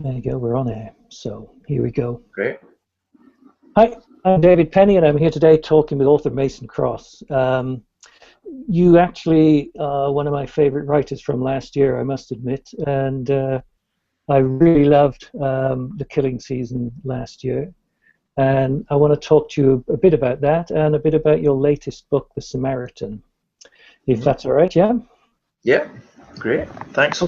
There you go, we're on air. So here we go. Great. Hi, I'm David Penny, and I'm here today talking with author Mason Cross. You actually are one of my favorite writers from last year, I must admit, and I really loved The Killing Season last year. And I want to talk to you a bit about that and a bit about your latest book, The Samaritan, if that's all right, yeah? Yeah, great. Thanks.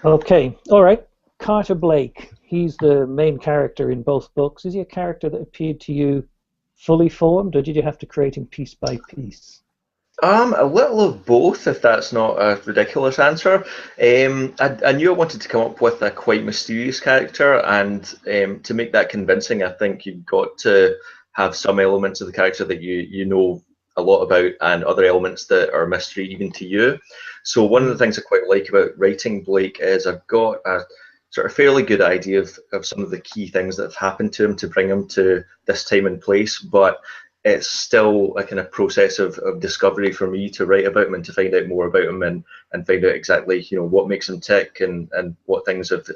Okay, all right. Carter Blake, he's the main character in both books. Is he a character that appeared to you fully formed, or did you have to create him piece by piece? A little of both, if that's not a ridiculous answer. I knew I wanted to come up with a quite mysterious character, and to make that convincing, I think you've got to have some elements of the character that you know a lot about, and other elements that are mystery even to you. So one of the things I quite like about writing Blake is I've got a sort of fairly good idea of some of the key things that have happened to him to bring him to this time and place, but it's still a kind of process of discovery for me to write about him and to find out more about him and find out exactly what makes him tick and what things have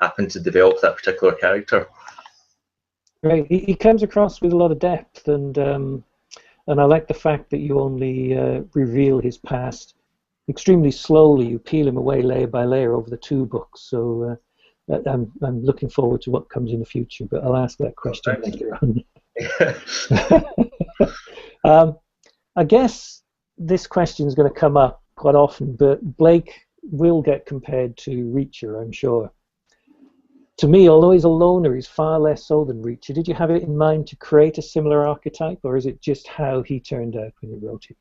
happened to develop that particular character. Right, he comes across with a lot of depth, and I like the fact that you only reveal his past extremely slowly. You peel him away layer by layer over the two books. So I'm looking forward to what comes in the future, but I'll ask that question later on. I guess this question is going to come up quite often, but Blake will get compared to Reacher, I'm sure. To me, although he's a loner, he's far less so than Reacher. Did you have it in mind to create a similar archetype, or is it just how he turned out when you wrote it?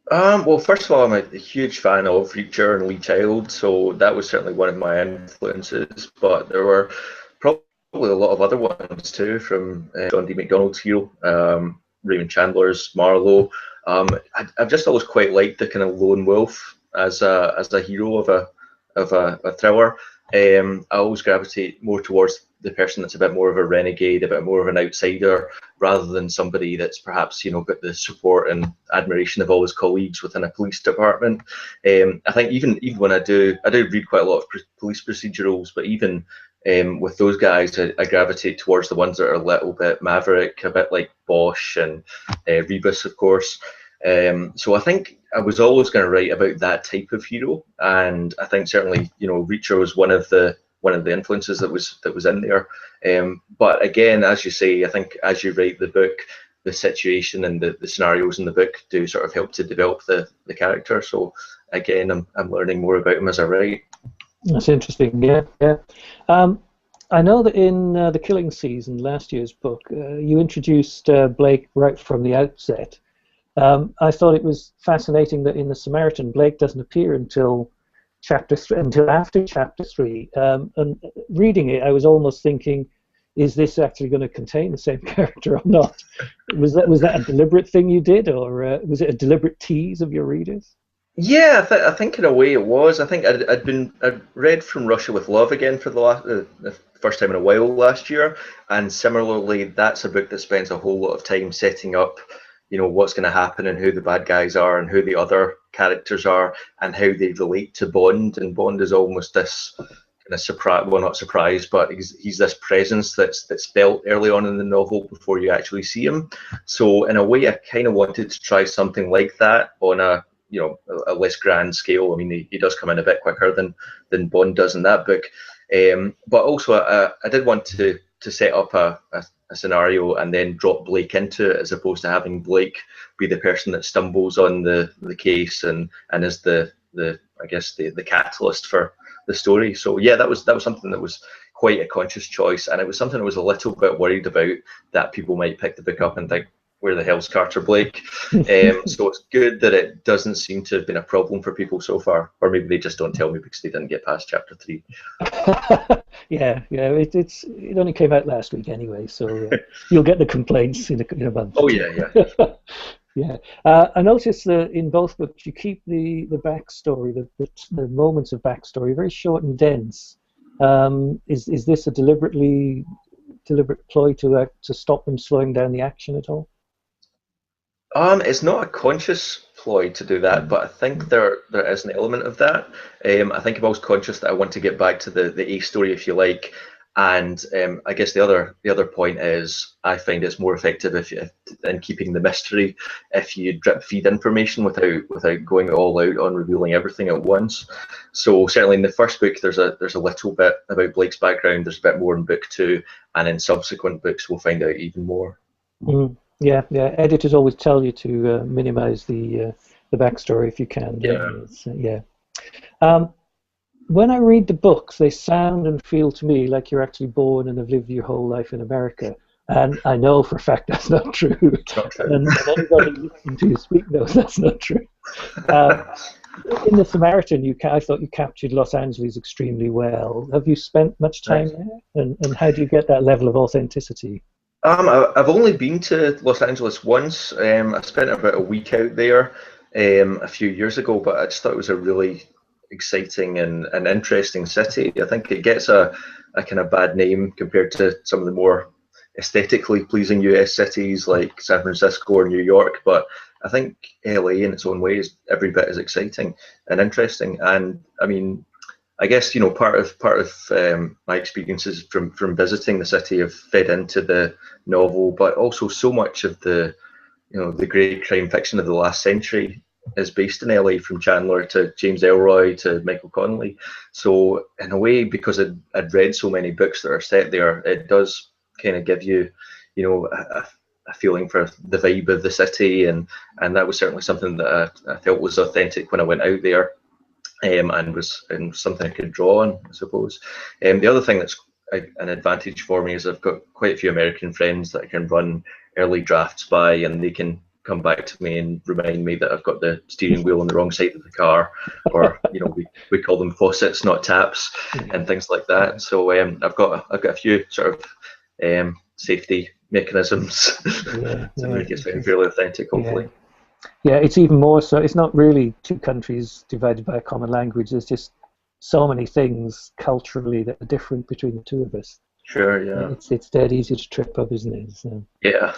Well, first of all, I'm a huge fan of Reacher and Lee Child, so that was certainly one of my influences, but there were probably a lot of other ones too, from John D. MacDonald's Hero, Raymond Chandler's Marlowe. I've just always quite liked the kind of lone wolf as a hero of a thriller. I always gravitate more towards the person that's a bit more of a renegade, a bit more of an outsider, rather than somebody that's perhaps got the support and admiration of all his colleagues within a police department. I think even when I do read quite a lot of police procedurals, but even with those guys, I gravitate towards the ones that are a little bit maverick, a bit like Bosch and Rebus, of course. So I think I was always going to write about that type of hero, and I think certainly Reacher was one of the influences that was in there. But again, as you say, I think as you write the book, the situation and the scenarios in the book do sort of help to develop the character. So again, I'm learning more about him as I write. That's interesting. Yeah. I know that in The Killing Season, last year's book, you introduced Blake right from the outset. I thought it was fascinating that in The Samaritan, Blake doesn't appear until after chapter 3. And reading it, I was almost thinking, is this actually going to contain the same character or not? Was that a deliberate thing you did, or was it a deliberate tease of your readers? Yeah, I think in a way it was. I think I'd read From Russia with Love again for the first time in a while last year, and similarly, that's a book that spends a whole lot of time setting up what's going to happen and who the bad guys are and who the other characters are and how they relate to Bond. And Bond is almost this kind of surprise, well, not surprise, but he's this presence that's felt early on in the novel before you actually see him. So in a way, I kind of wanted to try something like that on a less grand scale. I mean, he does come in a bit quicker than Bond does in that book. But also, I did want to set up a scenario and then drop Blake into it, as opposed to having Blake be the person that stumbles on the case and is the I guess the catalyst for the story. So yeah, that was something that was quite a conscious choice, and it was something I was a little bit worried about, that people might pick the book up and think, where the hell's Carter Blake? So it's good that it doesn't seem to have been a problem for people so far, or maybe they just don't tell me because they didn't get past chapter 3. Yeah, it only came out last week anyway, so you'll get the complaints in a month. Oh yeah. Yeah. I noticed that in both books you keep the backstory, the moments of backstory, very short and dense. Is this a deliberate ploy to stop them slowing down the action at all? It's not a conscious ploy to do that, but I think there is an element of that. I think I'm always conscious that I want to get back to the A story, if you like, and I guess the other point is I find it's more effective if you, in keeping the mystery, if you drip feed information without going all out on revealing everything at once. So certainly in the first book, there's a little bit about Blake's background. There's a bit more in book two, and in subsequent books we'll find out even more. Mm. Yeah, yeah. Editors always tell you to minimize the backstory if you can. Yeah. Yeah. When I read the books, they sound and feel to me like you're actually born and have lived your whole life in America. And I know for a fact that's not true. It's not true. And anybody listening to you speak knows that's not true. In the Samaritan, I thought you captured Los Angeles extremely well. Have you spent much time there? And how do you get that level of authenticity? I've only been to Los Angeles once. I spent about a week out there a few years ago, but I just thought it was a really exciting and interesting city. I think it gets a kind of bad name compared to some of the more aesthetically pleasing US cities like San Francisco or New York, but I think LA in its own way is every bit as exciting and interesting. And I mean, I guess part of my experiences from visiting the city have fed into the novel, but also so much of the the great crime fiction of the last century is based in LA, from Chandler to James Ellroy to Michael Connelly. So in a way, because I'd read so many books that are set there, it does kind of give you a feeling for the vibe of the city, and that was certainly something that I felt was authentic when I went out there. And was something I could draw on, I suppose. The other thing that's an advantage for me is I've got quite a few American friends that I can run early drafts by, and they can come back to me and remind me that I've got the steering wheel on the wrong side of the car, or we call them faucets, not taps, and things like that. So I've got a few sort of safety mechanisms to make it sound fairly authentic, hopefully. Yeah, it's even more so. It's not really two countries divided by a common language. There's just so many things culturally that are different between the two of us. Sure, yeah. It's dead easy to trip up, isn't it? So. Yeah.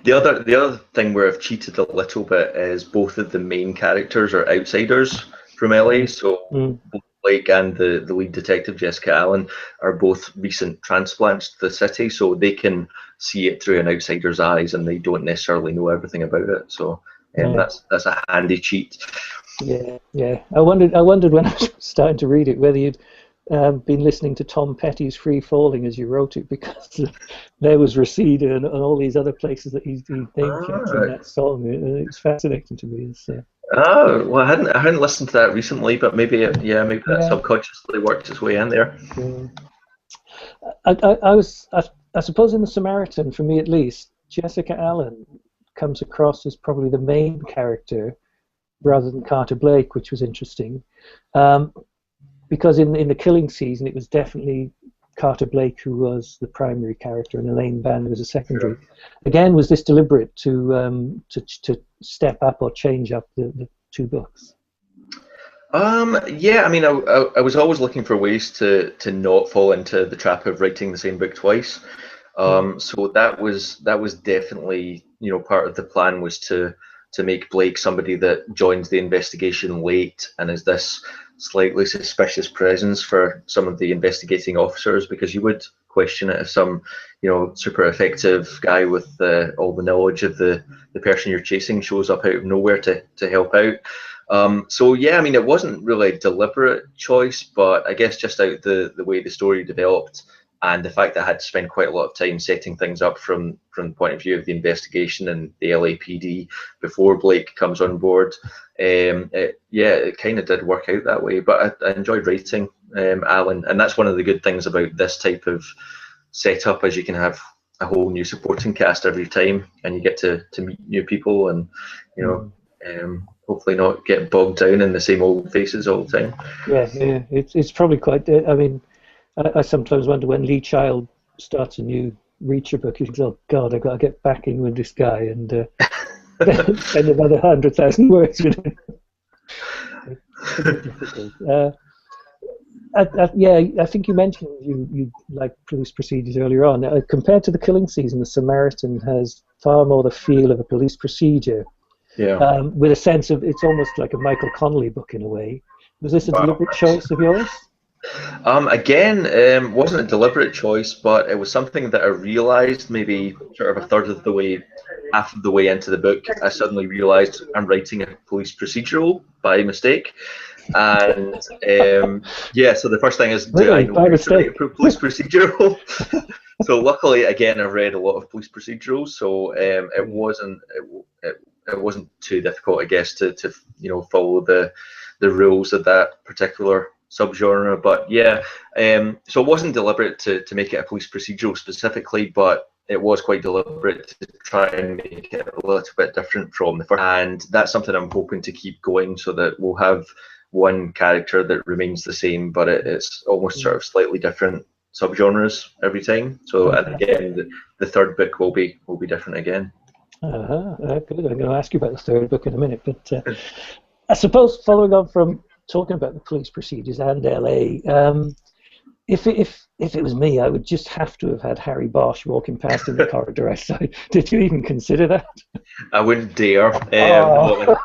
The other thing where I've cheated a little bit is both of the main characters are outsiders from LA. So both Blake and the lead detective, Jessica Allen, are both recent transplants to the city, so they can see it through an outsider's eyes, and they don't necessarily know everything about it. So that's a handy cheat. Yeah. I wondered when I was starting to read it whether you'd been listening to Tom Petty's Free Falling as you wrote it, because there was Reseda and all these other places that he named in that song. It's fascinating to me. Oh, well, I hadn't listened to that recently, but maybe that subconsciously worked its way in there. Yeah. I suppose in the Samaritan, for me at least, Jessica Allen comes across as probably the main character rather than Carter Blake, which was interesting. Because in the Killing season, it was definitely Carter Blake who was the primary character, and Elaine Band was a secondary. Sure. Again, was this deliberate to step up or change up the two books? Yeah, I mean, I was always looking for ways to not fall into the trap of writing the same book twice. So that was definitely part of the plan, was to make Blake somebody that joins the investigation late and is this slightly suspicious presence for some of the investigating officers, because you would question it if some super effective guy with all the knowledge of the person you're chasing shows up out of nowhere to help out. So yeah, I mean, it wasn't really a deliberate choice, but I guess just out the way the story developed, and the fact that I had to spend quite a lot of time setting things up from the point of view of the investigation and the LAPD before Blake comes on board, it kind of did work out that way. But I enjoyed writing Alan, and that's one of the good things about this type of setup, is you can have a whole new supporting cast every time, and you get to meet new people, and hopefully not get bogged down in the same old faces all the time. Yeah, it's probably quite. I mean, I sometimes wonder when Lee Child starts a new Reacher book, he thinks, "Oh God, I've got to get back in with this guy and spend another 100,000 words with him." It's difficult. I think you mentioned you like police procedures earlier on. Compared to the Killing season, the Samaritan has far more the feel of a police procedure. Yeah. with a sense of it's almost like a Michael Connolly book in a way. Was this a Wow. deliberate choice of yours? Again, wasn't a deliberate choice, but it was something that I realised maybe sort of a third of the way, half of the way into the book. I suddenly realised I'm writing a police procedural by mistake, and yeah. So the first thing is, do I Really, know by how to write mistake? a police procedural? So luckily, again, I've read a lot of police procedurals, so it wasn't too difficult, I guess, to follow the rules of that particular subgenre. But yeah, so it wasn't deliberate to make it a police procedural specifically, but it was quite deliberate to try and make it a little bit different from the first. And that's something I'm hoping to keep going, so that we'll have one character that remains the same, but it's almost sort of slightly different subgenres every time. So and again, the third book will be different again. Good. I'm going to ask you about the third book in a minute, but I suppose following on from talking about the police procedures and LA, if it was me, I would just have to have had Harry Bosch walking past in the corridor outside. Did you even consider that? I wouldn't dare. Oh.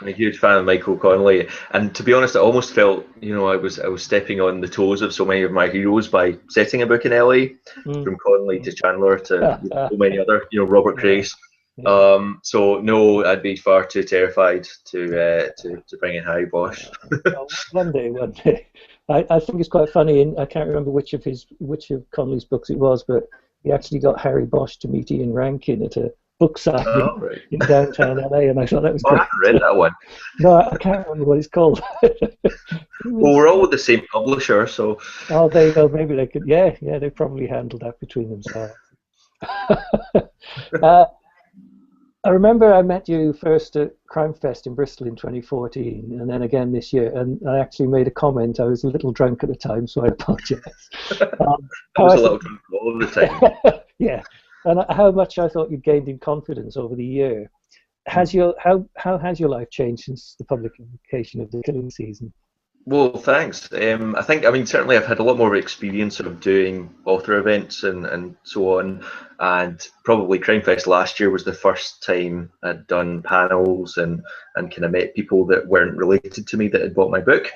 I'm a huge fan of Michael Connolly, and to be honest, I almost felt I was stepping on the toes of so many of my heroes by setting a book in LA, from Connolly to Chandler to so many other, Robert Grace. So no, I'd be far too terrified to bring in Harry Bosch. One day. I think it's quite funny, and I can't remember which of Connolly's books it was, but he actually got Harry Bosch to meet Ian Rankin at a book signing in downtown LA, and I thought that was great. I haven't read that one. No, I can't remember what it's called. Well, we're all with the same publisher, so. Oh, there you go. Maybe they could. Yeah, they probably handled that between themselves. I remember I met you first at Crime Fest in Bristol in 2014, and then again this year. And I actually made a comment. I was a little drunk at the time, so I apologise. I was a little drunk all the time. Yeah, and how much I thought you gained in confidence over the year. How has your life changed since the publication of the Killing Season? Well, thanks. I mean, certainly I've had a lot more experience of doing author events and so on, and probably Crime Fest last year was the first time I'd done panels and kind of met people that weren't related to me that had bought my book,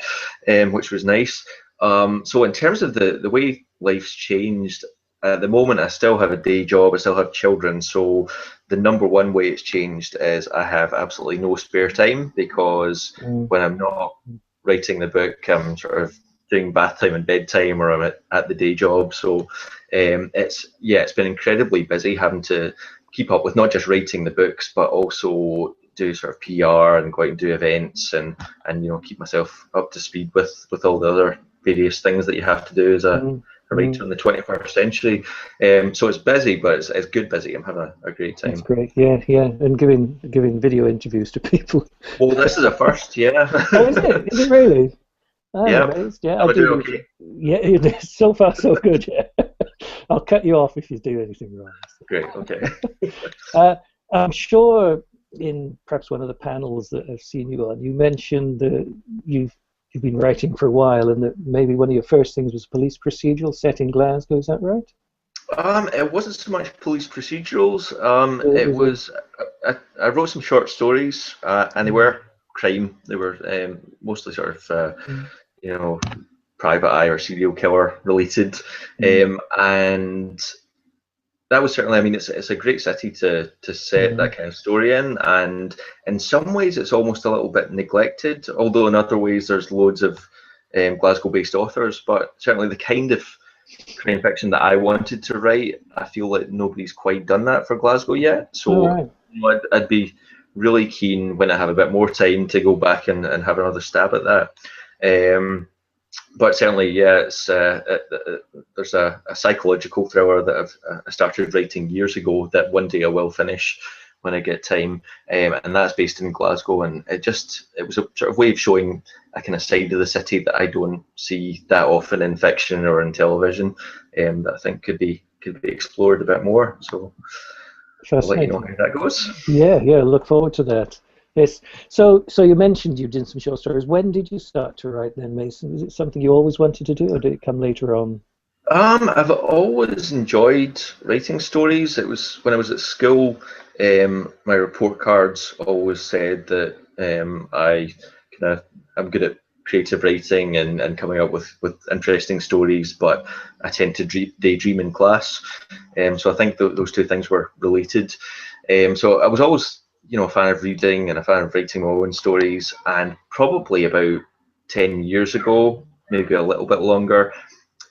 which was nice. So in terms of the way life's changed, at the moment I still have a day job, I still have children, so the number one way it's changed is I have absolutely no spare time, because when I'm not writing the book, I'm sort of doing bath time and bedtime, or I'm at the day job. So it's been incredibly busy having to keep up with not just writing the books, but also do sort of PR and go out and do events and keep myself up to speed with all the other various things that you have to do as a writer in the 21st century. So it's busy, but it's good busy. I'm having a great time. That's great. Yeah, and giving video interviews to people. Well, this is a first, yeah. Oh, is it? Is it really? I'm amazed. Yeah, I do okay. Yeah, so far so good. Yeah. I'll cut you off if you do anything wrong. Great. Okay. I'm sure in perhaps one of the panels that I've seen you on, you mentioned that you've been writing for a while, and that maybe one of your first things was police procedural set in Glasgow. Is that right? It wasn't so much police procedurals. It was I wrote some short stories, and they were crime. They were mostly sort of private eye or serial killer related, and that was certainly. I mean, it's a great city to set that kind of story in, and in some ways it's almost a little bit neglected. Although in other ways there's loads of Glasgow-based authors, but certainly the kind of crime fiction that I wanted to write, I feel like nobody's quite done that for Glasgow yet. So I'd be really keen when I have a bit more time to go back and have another stab at that. But certainly, yeah, there's a psychological thriller that I started writing years ago that one day I will finish when I get time, and that's based in Glasgow, and it was a sort of way of showing a kind of side of the city that I don't see that often in fiction or in television, that I think could be explored a bit more. So I'll let you know how that goes. Yeah, look forward to that. Yes. So you mentioned you did some short stories. When did you start to write then, Mason? Was it something you always wanted to do, or did it come later on? I've always enjoyed writing stories. It was when I was at school. My report cards always said that I'm good at creative writing and coming up with interesting stories, but I tend to daydream in class. So I think those two things were related. So I was always, a fan of reading and a fan of writing my own stories. And probably about 10 years ago, maybe a little bit longer,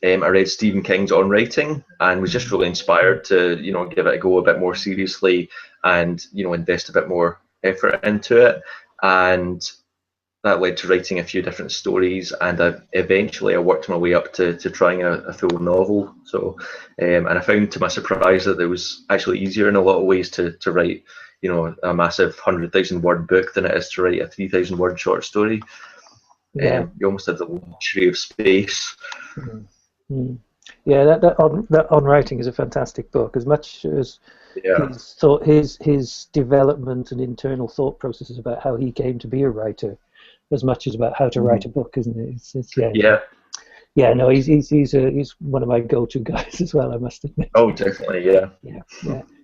I read Stephen King's On Writing and was just really inspired to, give it a go a bit more seriously and, invest a bit more effort into it. And that led to writing a few different stories, and eventually I worked my way up to trying a full novel. So, and I found to my surprise that it was actually easier in a lot of ways to write, a massive 100,000 word book than it is to write a 3,000 word short story. Yeah. You almost have the luxury of space. Mm. Yeah, that on writing is a fantastic book. As much as his development and internal thought processes about how he came to be a writer, as much as about how to write a book, isn't it? Yeah. No, he's one of my go-to guys as well, I must admit. Oh, definitely, yeah. Yeah.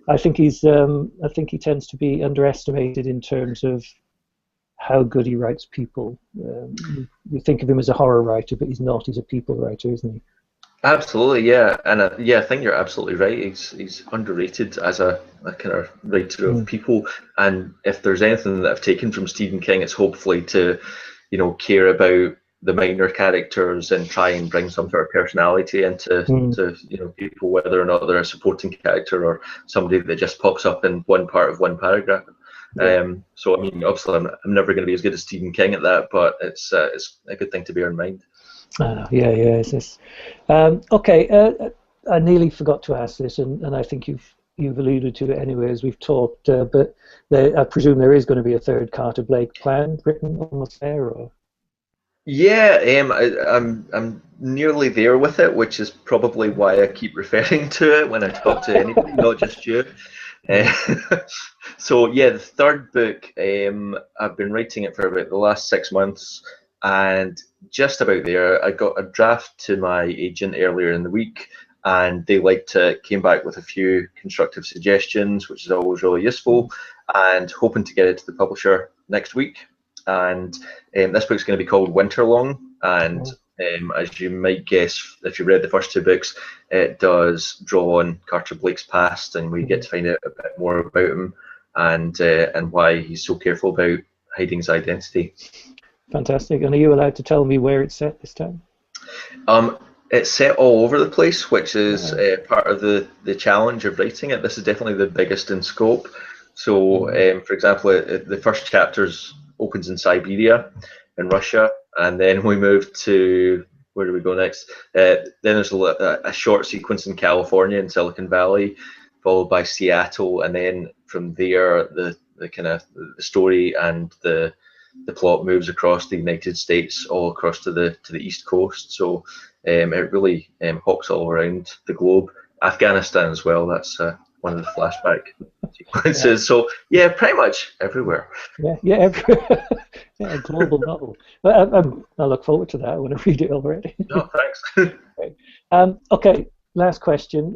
I think he tends to be underestimated in terms of how good he writes people. You think of him as a horror writer, but he's not. He's a people writer, isn't he? Absolutely, yeah, and I think you're absolutely right. He's underrated as a kind of writer of people. And if there's anything that I've taken from Stephen King, it's hopefully to, care about the minor characters and try and bring some sort of personality into people, whether or not they're a supporting character or somebody that just pops up in one part of one paragraph. So I mean, obviously, I'm never going to be as good as Stephen King at that, but it's a good thing to bear in mind. It's this. Okay, I nearly forgot to ask this, and I think you've alluded to it anyway as we've talked. But I presume there is going to be a third Carter Blake plan written almost there, or? Yeah, I'm nearly there with it, which is probably why I keep referring to it when I talk to anybody, not just you. So yeah, the third book, I've been writing it for about the last 6 months, and just about there, I got a draft to my agent earlier in the week, and they came back with a few constructive suggestions, which is always really useful, and hoping to get it to the publisher next week. And this book's going to be called Winterlong, and as you might guess, if you read the first two books, it does draw on Carter Blake's past, and we get to find out a bit more about him and why he's so careful about hiding his identity. Fantastic. And are you allowed to tell me where it's set this time? It's set all over the place, which is part of the challenge of writing it. This is definitely the biggest in scope. So, for example, the first chapters opens in Siberia, in Russia, and then we move to, where do we go next? Then there's a short sequence in California, in Silicon Valley, followed by Seattle, and then from there the kind of the story and the plot moves across the United States, all across to the East Coast. So it really hops all around the globe. Afghanistan as well. That's one of the flashback sequences. So yeah, pretty much everywhere. Yeah, everywhere. Yeah, a global novel. I look forward to that. I want to read it already. No, thanks. Okay, last question.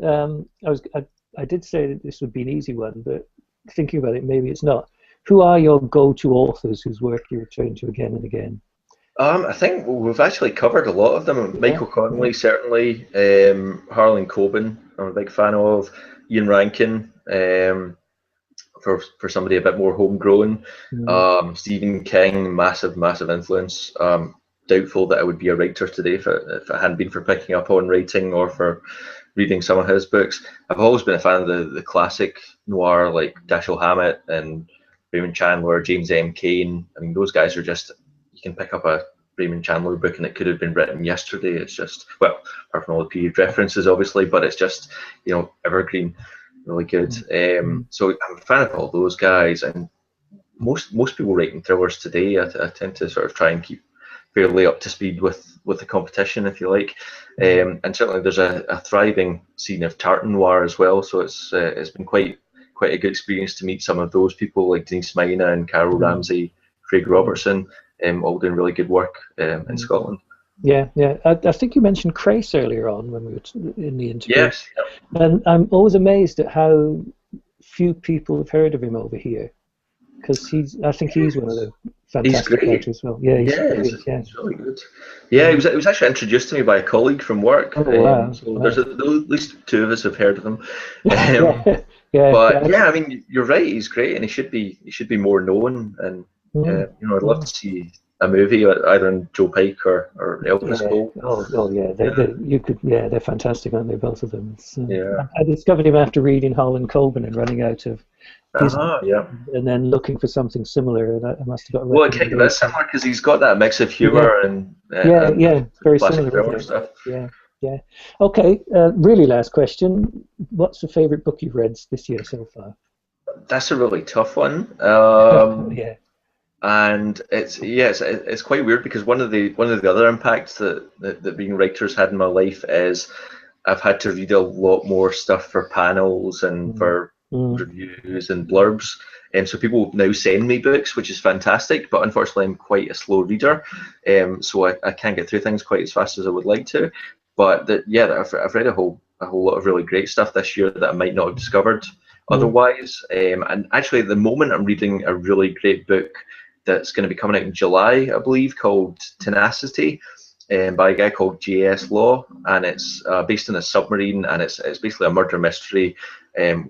I did say that this would be an easy one, but thinking about it, maybe it's not. Who are your go-to authors whose work you return to again and again? I think we've actually covered a lot of them. Michael Connelly, certainly. Harlan Coben, I'm a big fan of. Ian Rankin, for somebody a bit more homegrown. Stephen King, massive influence. Doubtful that I would be a writer today if it hadn't been for picking up on writing or for reading some of his books. I've always been a fan of the classic noir like Dashiell Hammett and Raymond Chandler, James M. Cain. I mean, those guys are just, you can pick up a Raymond Chandler book and it could have been written yesterday. It's just, well, apart from all the period references, obviously, but it's just, evergreen, really good. So I'm a fan of all those guys, and most people writing thrillers today, I tend to sort of try and keep fairly up to speed with the competition, if you like. And certainly there's a thriving scene of tart noir as well, so it's been quite a good experience to meet some of those people like Denise Mina and Carol Ramsey, Craig Robertson, all doing really good work in Scotland. Yeah. I think you mentioned Crace earlier on when we were in the interview. Yes. And I'm always amazed at how few people have heard of him over here, because I think he's one of the He's fantastic great. writers as well. Yeah, he's Yeah, brilliant. Yeah, it's really good. Yeah, yeah. it was actually introduced to me by a colleague from work. Oh wow, So wow. at least two of us have heard of him. Um, Yeah, yeah, but yeah. yeah, I mean, you're right. He's great, and he should be more known. And Mm, I'd love mm. to see a movie either on Joe Pike or Elvis Yeah. Cole. Oh, yeah. Yeah, You could. Yeah, they're fantastic, aren't they? Both of them. yeah. I discovered him after reading Holland Coben and running out of his, Yeah. and then looking for something similar. And I must have got a Well, it kind of is recommendation. similar because he's got that mix of Yeah, humor and yeah, and yeah. Very classic similar, isn't thriller it? stuff. Yeah, yeah. Okay. Really, last question. What's the favorite book you've read this year so far? That's a really tough one. Yeah. And it's quite weird because one of the other impacts that being writers had in my life is I've had to read a lot more stuff for panels and Mm, for mm, reviews and blurbs, and so people now send me books, which is fantastic. But unfortunately, I'm quite a slow reader, so I can't get through things quite as fast as I would like to. But I've read a whole lot of really great stuff this year that I might not have discovered mm, otherwise. And actually, at the moment, I'm reading a really great book that's going to be coming out in July, I believe, called Tenacity, by a guy called J.S. Law, and it's based in a submarine, and it's basically a murder mystery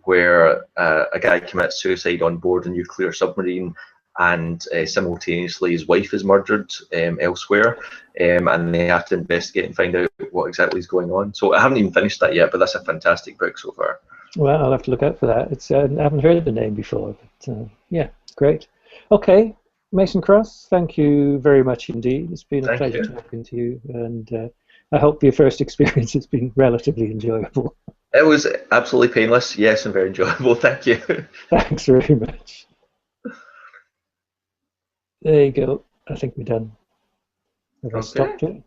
where a guy commits suicide on board a nuclear submarine, and simultaneously his wife is murdered elsewhere, and they have to investigate and find out what exactly is going on. So I haven't even finished that yet, but that's a fantastic book so far. Well, I'll have to look out for that. It's I haven't heard of the name before, but yeah, great. Okay, Mason Cross, thank you very much indeed. It's been a Thank pleasure you. talking to you, and I hope your first experience has been relatively enjoyable. It was absolutely painless, yes, and very enjoyable. Thank you. Thanks very much. There you go. I think we're done. Have I Okay. stopped it?